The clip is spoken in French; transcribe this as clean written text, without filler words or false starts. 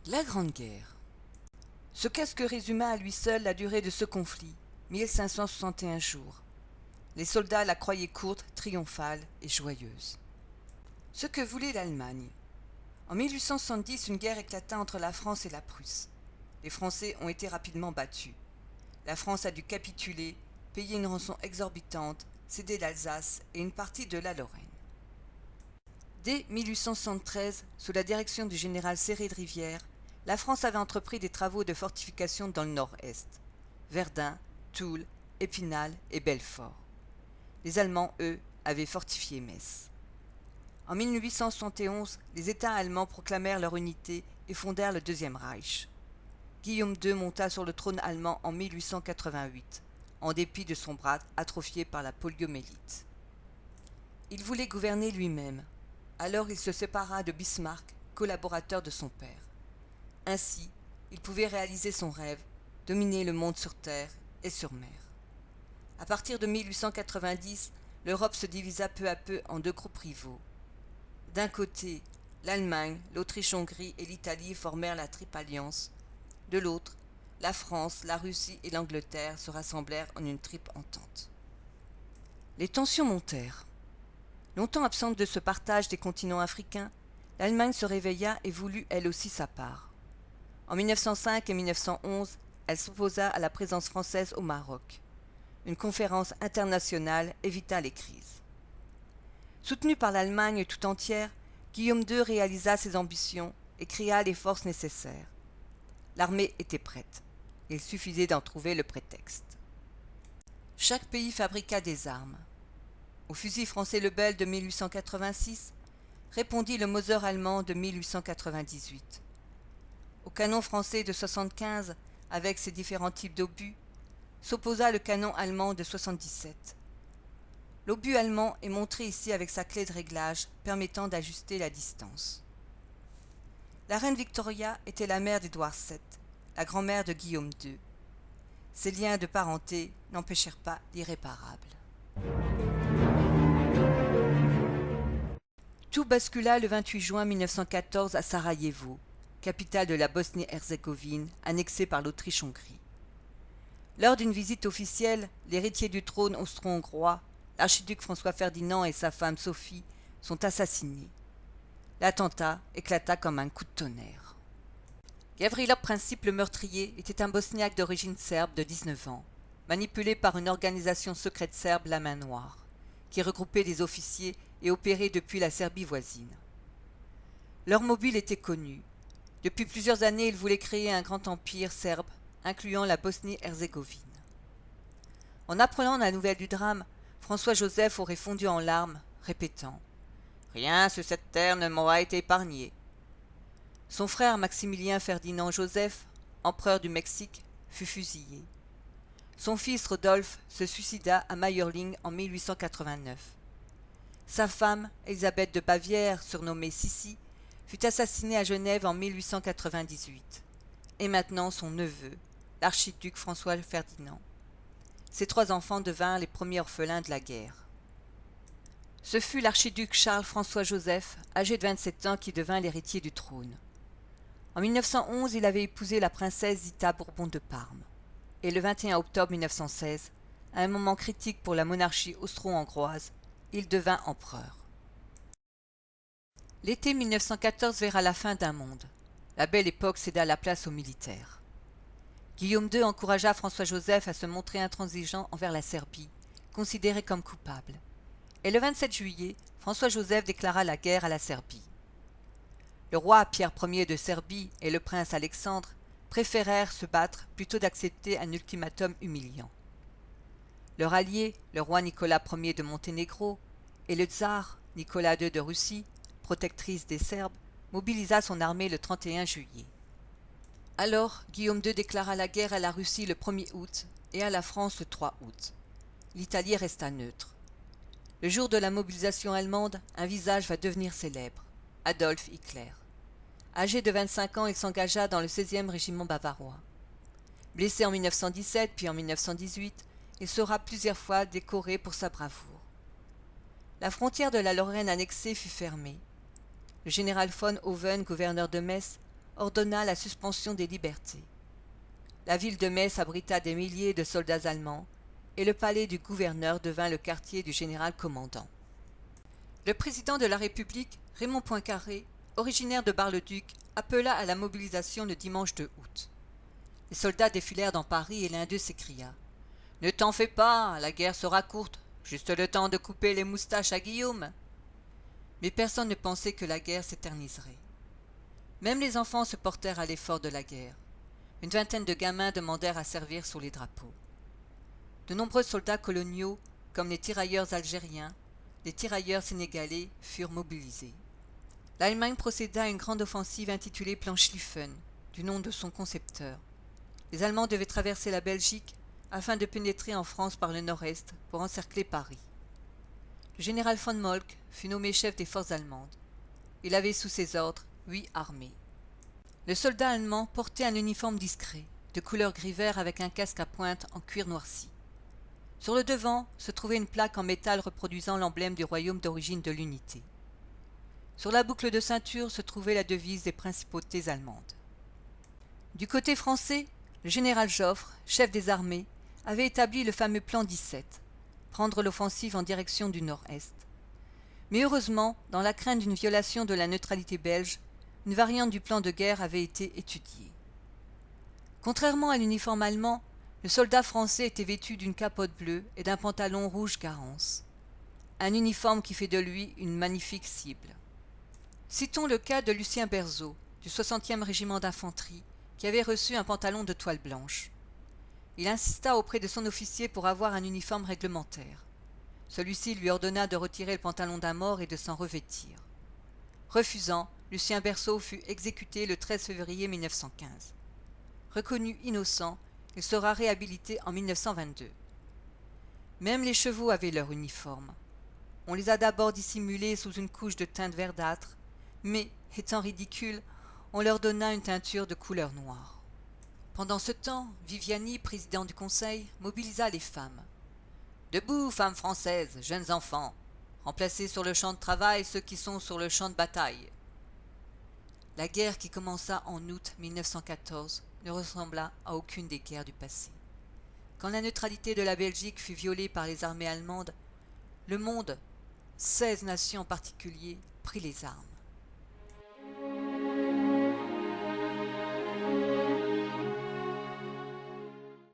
La Grande Guerre. Ce casque résuma à lui seul la durée de ce conflit, 1561 jours. Les soldats la croyaient courte, triomphale et joyeuse. Ce que voulait l'Allemagne. En 1870, une guerre éclata entre la France et la Prusse. Les Français ont été rapidement battus. La France a dû capituler, payer une rançon exorbitante, céder l'Alsace et une partie de la Lorraine. Dès 1873, sous la direction du général Serré de Rivière, la France avait entrepris des travaux de fortification dans le nord-est, Verdun, Toul, Épinal et Belfort. Les Allemands, eux, avaient fortifié Metz. En 1871, les États allemands proclamèrent leur unité et fondèrent le Deuxième Reich. Guillaume II monta sur le trône allemand en 1888, en dépit de son bras atrophié par la poliomyélite. Il voulait gouverner lui-même. Alors il se sépara de Bismarck, collaborateur de son père. Ainsi, il pouvait réaliser son rêve, dominer le monde sur terre et sur mer. À partir de 1890, l'Europe se divisa peu à peu en deux groupes rivaux. D'un côté, l'Allemagne, l'Autriche-Hongrie et l'Italie formèrent la Triple Alliance. De l'autre, la France, la Russie et l'Angleterre se rassemblèrent en une triple entente. Les tensions montèrent. Longtemps absente de ce partage des continents africains, l'Allemagne se réveilla et voulut elle aussi sa part. En 1905 et 1911, elle s'opposa à la présence française au Maroc. Une conférence internationale évita les crises. Soutenu par l'Allemagne tout entière, Guillaume II réalisa ses ambitions et créa les forces nécessaires. L'armée était prête. Il suffisait d'en trouver le prétexte. Chaque pays fabriqua des armes. Au fusil français Lebel de 1886 répondit le Mauser allemand de 1898. Au canon français de 75, avec ses différents types d'obus, s'opposa le canon allemand de 77. L'obus allemand est montré ici avec sa clé de réglage permettant d'ajuster la distance. La reine Victoria était la mère d'Édouard VII, la grand-mère de Guillaume II. Ces liens de parenté n'empêchèrent pas l'irréparable. Tout bascula le 28 juin 1914 à Sarajevo, capitale de la Bosnie-Herzégovine, annexée par l'Autriche-Hongrie. Lors d'une visite officielle, l'héritier du trône austro-hongrois, l'archiduc François-Ferdinand et sa femme Sophie, sont assassinés. L'attentat éclata comme un coup de tonnerre. Gavrilo Princip le meurtrier était un bosniaque d'origine serbe de 19 ans, manipulé par une organisation secrète serbe, la Main Noire, qui regroupait des officiers et opérait depuis la Serbie voisine. Leur mobile était connu. Depuis plusieurs années, ils voulaient créer un grand empire serbe, incluant la Bosnie-Herzégovine. En apprenant la nouvelle du drame, François-Joseph aurait fondu en larmes, répétant « Rien sur cette terre ne m'aura été épargné ». Son frère Maximilien Ferdinand Joseph, empereur du Mexique, fut fusillé. Son fils Rodolphe se suicida à Mayerling en 1889. Sa femme, Élisabeth de Bavière, surnommée Sissi, fut assassinée à Genève en 1898. Et maintenant son neveu, l'archiduc François Ferdinand. Ses trois enfants devinrent les premiers orphelins de la guerre. Ce fut l'archiduc Charles-François-Joseph, âgé de 27 ans, qui devint l'héritier du trône. En 1911, il avait épousé la princesse Zita Bourbon de Parme. Et le 21 octobre 1916, à un moment critique pour la monarchie austro-hongroise, il devint empereur. L'été 1914 verra la fin d'un monde. La belle époque céda la place aux militaires. Guillaume II encouragea François-Joseph à se montrer intransigeant envers la Serbie, considérée comme coupable. Et le 27 juillet, François-Joseph déclara la guerre à la Serbie. Le roi Pierre Ier de Serbie et le prince Alexandre préférèrent se battre plutôt d'accepter un ultimatum humiliant. Leur allié, le roi Nicolas Ier de Monténégro, et le tsar Nicolas II de Russie, protectrice des Serbes, mobilisa son armée le 31 juillet. Alors, Guillaume II déclara la guerre à la Russie le 1er août et à la France le 3 août. L'Italie resta neutre. Le jour de la mobilisation allemande, un visage va devenir célèbre, Adolf Hitler. Âgé de 25 ans, il s'engagea dans le 16e régiment bavarois. Blessé en 1917 puis en 1918, il sera plusieurs fois décoré pour sa bravoure. La frontière de la Lorraine annexée fut fermée. Le général von Hoven, gouverneur de Metz, ordonna la suspension des libertés. La ville de Metz abrita des milliers de soldats allemands et le palais du gouverneur devint le quartier du général commandant. Le président de la République, Raymond Poincaré, originaire de Bar-le-Duc, appela à la mobilisation le dimanche 2 août. Les soldats défilèrent dans Paris et l'un d'eux s'écria « Ne t'en fais pas, la guerre sera courte, juste le temps de couper les moustaches à Guillaume !» Mais personne ne pensait que la guerre s'éterniserait. Même les enfants se portèrent à l'effort de la guerre. Une vingtaine de gamins demandèrent à servir sous les drapeaux. De nombreux soldats coloniaux, comme les tirailleurs algériens, les tirailleurs sénégalais, furent mobilisés. L'Allemagne procéda à une grande offensive intitulée Plan Schlieffen, du nom de son concepteur. Les Allemands devaient traverser la Belgique afin de pénétrer en France par le nord-est pour encercler Paris. Le général von Moltke fut nommé chef des forces allemandes. Il avait sous ses ordres 8 armées. Le soldat allemand portait un uniforme discret, de couleur gris-vert avec un casque à pointe en cuir noirci. Sur le devant se trouvait une plaque en métal reproduisant l'emblème du royaume d'origine de l'unité. Sur la boucle de ceinture se trouvait la devise des principautés allemandes. Du côté français, le général Joffre, chef des armées, avait établi le fameux plan 17, prendre l'offensive en direction du nord-est. Mais heureusement, dans la crainte d'une violation de la neutralité belge, une variante du plan de guerre avait été étudiée. Contrairement à l'uniforme allemand, le soldat français était vêtu d'une capote bleue et d'un pantalon rouge Garance. Un uniforme qui fait de lui une magnifique cible. Citons le cas de Lucien Berzeau, du 60e régiment d'infanterie, qui avait reçu un pantalon de toile blanche. Il insista auprès de son officier pour avoir un uniforme réglementaire. Celui-ci lui ordonna de retirer le pantalon d'un mort et de s'en revêtir. Refusant, Lucien Berzeau fut exécuté le 13 février 1915. Reconnu innocent, il sera réhabilité en 1922. Même les chevaux avaient leur uniforme. On les a d'abord dissimulés sous une couche de teinte verdâtre, mais, étant ridicules, on leur donna une teinture de couleur noire. Pendant ce temps, Viviani, président du Conseil, mobilisa les femmes. « Debout, femmes françaises, jeunes enfants, remplacez sur le champ de travail ceux qui sont sur le champ de bataille. » La guerre qui commença en août 1914 ne ressembla à aucune des guerres du passé. Quand la neutralité de la Belgique fut violée par les armées allemandes, le monde, 16 nations en particulier, prit les armes.